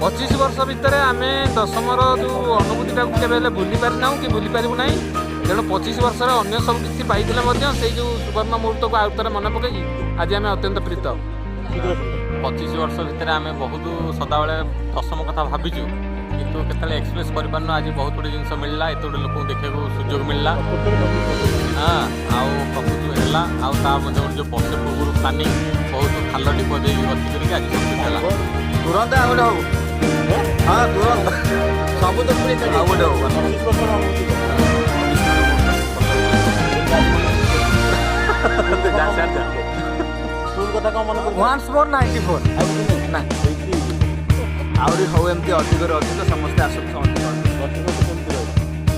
पच्चीस वर्ष भितर आम दशमर जो अनुभूतिटा के भूली पारिना कि भूली पारू ना तेणु 25 वर्ष अन्य सब किसी पाई से जो सुवर्ण मुहूर्त को आउे मन पकई आज आम अत्यंत प्रीत 25 वर्ष भितर आम बहुत सदाबले दशम कथा भाविचु किंतु केतले एक्सप्रेस कर आज बहुत गुड जिन मिलला एत गुड लोक देखा सुजोग मिलला हाँ आउ प्रकृति है आउ जो वर्ष पूर्व प्लानिंग बहुत खाल टीप दे गति करके आज सब तुरंत आ गए हो हाँ तुरंत सब तो वन्स मोर 94 ना आहरी हौ एमती अधिक अधिक समस्ते आसत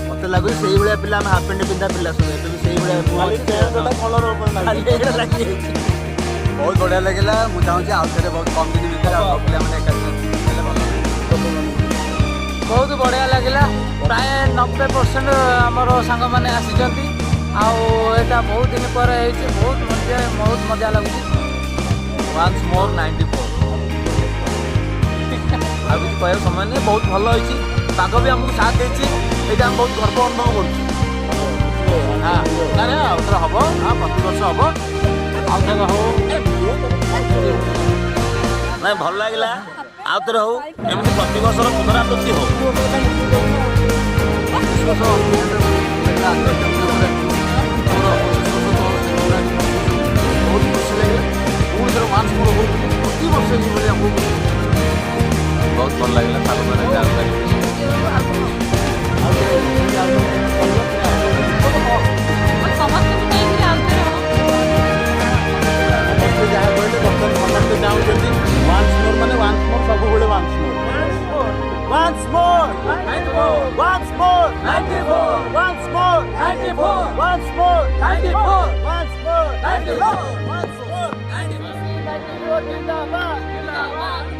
मत लगुच से भाया पिला हाफ पैंट पिंधा पिला सब से बहुत बढ़िया लगे मुझे चाहूँगी आउे बहुत कम दिन भितर बहुत बढ़िया लगे प्राय 90% आमर सांग मैंने आसी आटा बहुत दिन पर बहुत मजा लगुच वन्स मोर 94 आ किसी कह समय नहीं बहुत भल होगी भी आमको साथ देती आम बहुत गर्व अनुभव कर हाँ ना आउे हम हाँ प्रति वर्ष हम आउे हो ना भल लगे आउे हो एमती प्रति वर्ष पुनरावृत्ति हो बहुत खुशी लगे पुणी मानस प्रति वर्ष बहुत भल लगे साल Once more, 94. Once more, 94. Once more, 94. Once more, 94. Once more, 94. Once more, 94. 94. Zindabad.